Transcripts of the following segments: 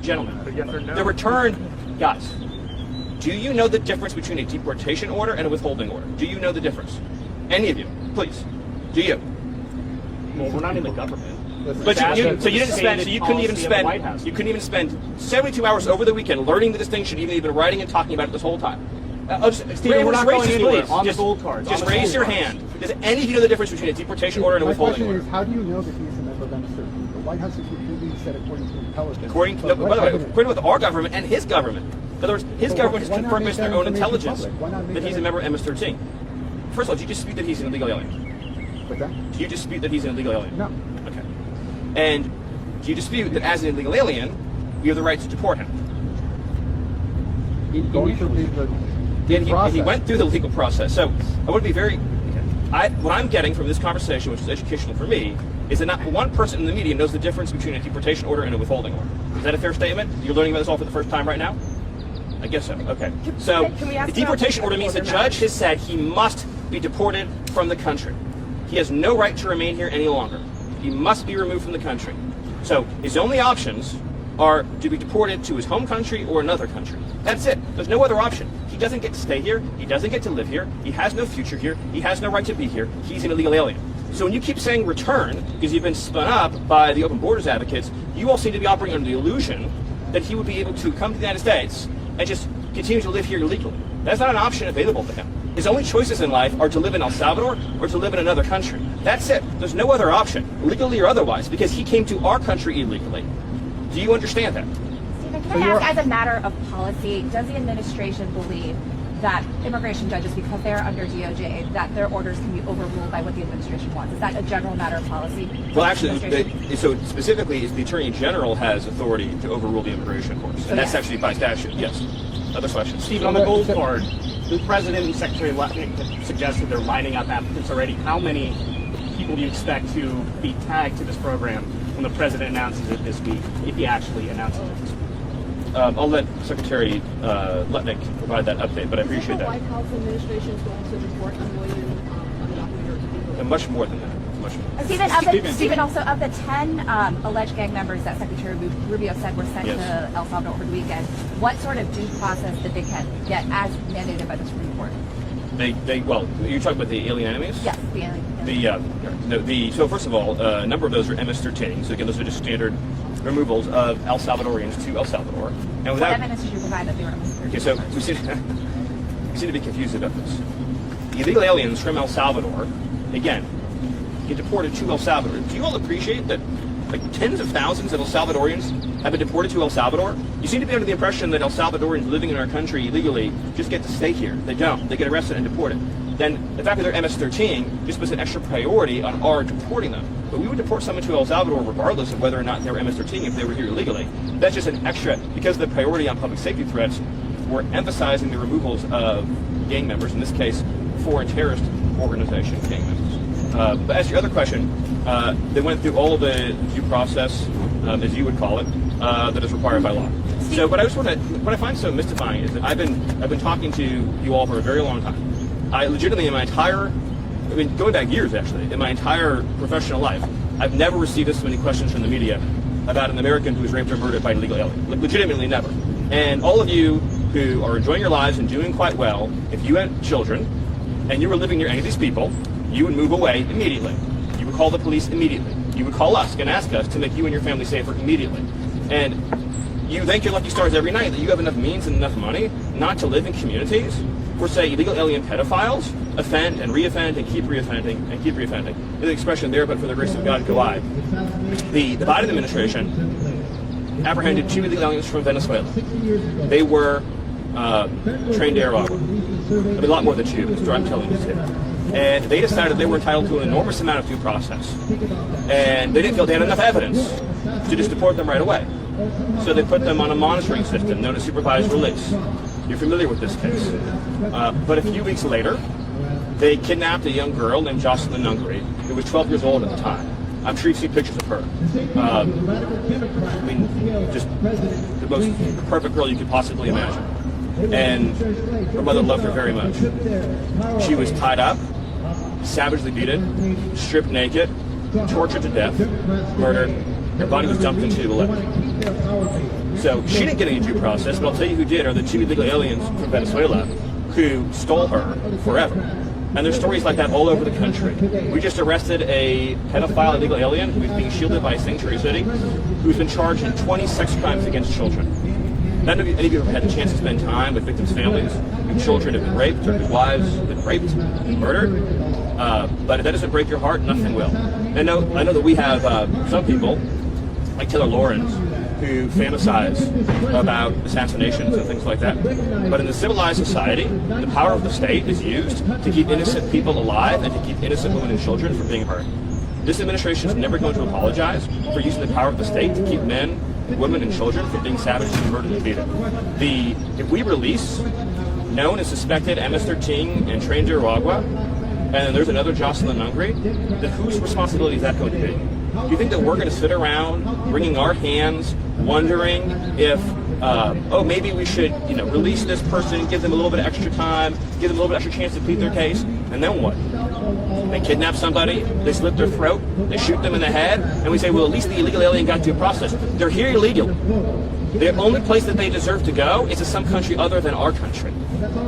gentlemen. Yes or no? The return, guys, do you know the difference between a deportation order and a withholding order? Do you know the difference? Any of you, please. Do you? Well, we're not in the government. But so you couldn't even spend 72 hours over the weekend learning the distinction, even writing and talking about it this whole time. Stephen, we're not going anywhere. On the gold cards. Just raise your hand. Does any of you know the difference between a deportation order and a withholding order? My question is, how do you know that he's a member of MS-13? The White House has repeatedly said according to intelligence. According to our government and his government. In other words, his government has confirmed based on their own intelligence that he's a member of MS-13. First of all, do you dispute that he's an illegal alien? What's that? Do you dispute that he's an illegal alien? No. Okay. And do you dispute that as an illegal alien, you have the right to deport him? He went through the legal process. So I want to be very... what I'm getting from this conversation, which is educational for me, is that not one person in the media knows the difference between a deportation order and a withholding order. Is that a fair statement? You're learning about this all for the first time right now? I guess so. Okay. So a deportation order means the judge has said he must be deported from the country. He has no right to remain here any longer. He must be removed from the country. So his only options are to be deported to his home country or another country. That's it. There's no other option. He doesn't get to stay here. He doesn't get to live here. He has no future here. He has no right to be here. He's an illegal alien. So when you keep saying return, because you've been spun up by the open borders advocates, you all seem to be operating under the illusion that he would be able to come to the United States and just continue to live here illegally. That's not an option available to him. His only choices in life are to live in El Salvador or to live in another country. That's it. There's no other option, legally or otherwise, because he came to our country illegally. Do you understand that? Stephen, can I ask, as a matter of policy, does the administration believe that immigration judges, because they're under DOJ, that their orders can be overruled by what the administration wants? Is that a general matter of policy? Well, actually, so specifically, the Attorney General has authority to overrule the immigration courts, and that's actually by statute, yes. Other questions? Steve, on the gold card, the President and Secretary Letnick suggested they're lining up applicants already. How many people do you expect to be tagged to this program when the President announces it this week, if he actually announces it this week? I'll let Secretary Letnick provide that update, but I appreciate that. The White House administration is going to report Much more than that. Much more. Stephen, also of the 10 alleged gang members that Secretary Rubio said were sent to El Salvador over the weekend, what sort of due process did they get as mandated by the Supreme Court? Well, you're talking about the alien enemies? Yes, the alien. So first of all, a number of those are MS-13. So again, those are just standard removals of El Salvadorians to El Salvador. And without, what evidence did you provide that they were MS-13? Okay, so we seem to be confused about this. The illegal aliens from El Salvador, again, get deported to El Salvador. Do you all appreciate that like tens of thousands of El Salvadorians have been deported to El Salvador? You seem to be under the impression that El Salvadorians living in our country illegally just get to stay here. They don't. They get arrested and deported. Then the fact that they're MS-13 just puts an extra priority on our deporting them. But we would deport someone to El Salvador regardless of whether or not they were MS-13 if they were here illegally. That's just an extra, because of the priority on public safety threats, we're emphasizing the removals of gang members, in this case, foreign terrorist organization gang members. But as to your other question, they went through all of the due process, as you would call it, that is required by law. So, but I just want to, what I find so mystifying is that I've been talking to you all for a very long time. I legitimately, in my entire, going back years actually, in my entire professional life, I've never received this many questions from the media about an American who was raped or murdered by an illegal alien. Legitimately never. And all of you who are enjoying your lives and doing quite well, if you had children and you were living near any of these people, you would move away immediately. You would call the police immediately. You would call us and ask us to make you and your family safer immediately. And you thank your lucky stars every night that you have enough means and enough money not to live in communities where, say, illegal alien pedophiles offend and reoffend and keep reoffending and keep reoffending. The expression there, but for the grace of God, go I. The Biden administration apprehended 2 illegal aliens from Venezuela. They were trained air robber. A lot more than 2, so I'm telling you today. And they decided they were entitled to an enormous amount of due process. And they didn't feel they had enough evidence to just deport them right away. So they put them on a monitoring system known as supervised release. You're familiar with this case. But a few weeks later, they kidnapped a young girl named Jocelyn Nungary, who was 12 years old at the time. I'm sure you've seen pictures of her. I mean, just the most perfect girl you could possibly imagine. And her mother loved her very much. She was tied up, savagely beaten, stripped naked, tortured to death, murdered. Her body was dumped into the lake. So she didn't get any due process, but I'll tell you who did are the two illegal aliens from Venezuela who stole her forever. And there's stories like that all over the country. We just arrested a pedophile illegal alien who's being shielded by Sanctuary City, who's been charged in 20 sex crimes against children. None of you, any of you have had the chance to spend time with victims' families whose children have been raped or whose wives have been raped, murdered. But if that doesn't break your heart, nothing will. And I know that we have some people, like Taylor Lawrence, who fantasize about assassinations and things like that. But in a civilized society, the power of the state is used to keep innocent people alive and to keep innocent women and children from being hurt. This administration is never going to apologize for using the power of the state to keep men, women, and children from being savagely murdered and beaten. If we release known and suspected MS-13 and Tremenda, and there's another Jocelyn Nungri, then whose responsibility is that going to be? Do you think that we're going to sit around wringing our hands, wondering if, maybe we should, release this person, give them a little bit of extra time, give them a little bit extra chance to plead their case, and then what? They kidnap somebody, they slit their throat, they shoot them in the head, and we say, well, at least the illegal alien got due process. They're here illegally. The only place that they deserve to go is to some country other than our country.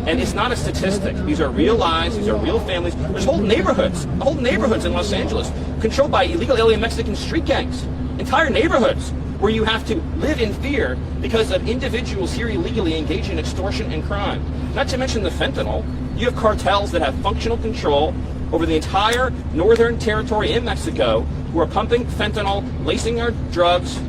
And it's not a statistic. These are real lives. These are real families. There's whole neighborhoods in Los Angeles controlled by illegal alien Mexican street gangs. Entire neighborhoods where you have to live in fear because of individuals here illegally engaged in extortion and crime. Not to mention the fentanyl. You have cartels that have functional control over the entire northern territory in Mexico who are pumping fentanyl, lacing our drugs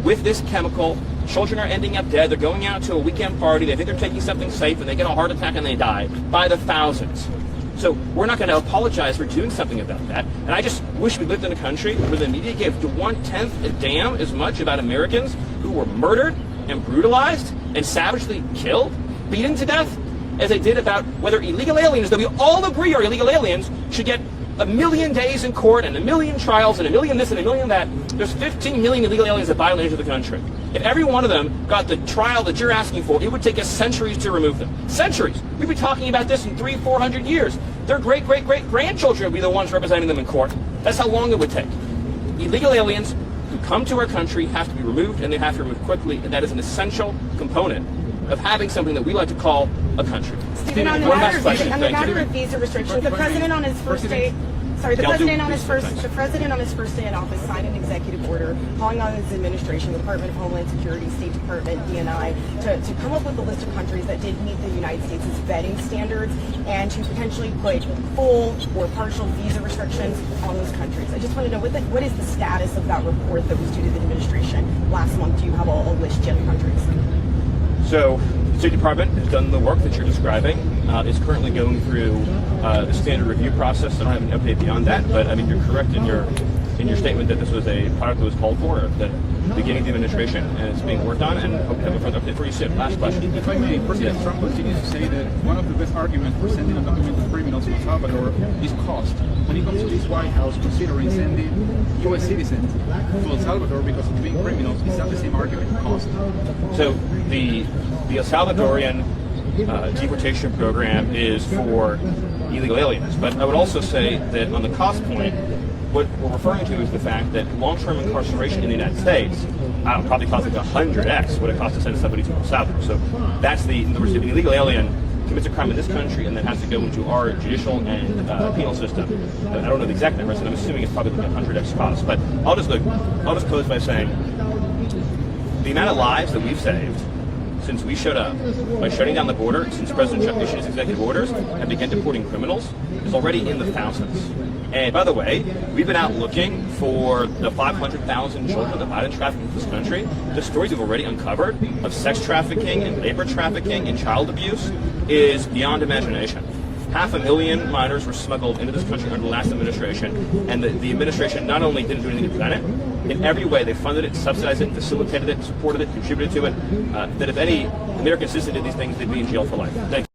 with this chemical. Children are ending up dead. They're going out to a weekend party. They think they're taking something safe, and they get a heart attack and they die by the thousands. So we're not going to apologize for doing something about that. And I just wish we lived in a country where the media gave 1/10 a damn as much about Americans who were murdered and brutalized and savagely killed, beaten to death, as they did about whether illegal aliens that we all agree are illegal aliens should get 1 million days in court and 1 million trials and 1 million this and 1 million that. There's 15 million illegal aliens that violate the country. If every one of them got the trial that you're asking for, it would take us centuries to remove them. Centuries. We'd be talking about this in 300-400 years. Their great-great-great-grandchildren would be the ones representing them in court. That's how long it would take. Illegal aliens who come to our country have to be removed, and they have to be removed quickly, and that is an essential component of having something that we like to call a country. Stephen, on the matter of visa restrictions, the president on his first day, the president on his first day in office signed an executive order calling on his administration, the Department of Homeland Security, State Department, DNI, to come up with a list of countries that did meet the United States' vetting standards and to potentially put full or partial visa restrictions on those countries. I just want to know what is the status of that report that was due to the administration last month? Do you have a list yet of countries? So the State Department has done the work that you're describing. It's currently going through the standard review process. I don't have an update beyond that, but I mean you're correct in your statement that this was a product that was called for at the beginning of the administration, and it's being worked on, and hope to have a further update for you soon. Last question. If I may, President Trump continues to say that one of the best arguments for sending undocumented criminals to El Salvador is cost. When he comes to this White House considering sending U.S. citizens to El Salvador because of being criminals, is that the same argument, cost? So the El Salvadorian deportation program is for illegal aliens, but I would also say that on the cost point, what we're referring to is the fact that long-term incarceration in the United States probably costs like 100x what it costs to send somebody to El Salvador. So that's in other words, if an illegal alien commits a crime in this country and then has to go into our judicial and penal system, I don't know the exact numbers, and I'm assuming it's probably like 100x cost. But I'll just close by saying the amount of lives that we've saved since we showed up by shutting down the border, since President Trump issued his executive orders and began deporting criminals, is already in the thousands. And by the way, we've been out looking for the 500,000 children that might have trafficked in this country. The stories we've already uncovered of sex trafficking and labor trafficking and child abuse is beyond imagination. 500,000 minors were smuggled into this country under the last administration, and the administration not only didn't do anything to prevent it, in every way they funded it, subsidized it, facilitated it, supported it, contributed to it, that if any American citizen did these things, they'd be in jail for life. Thank you.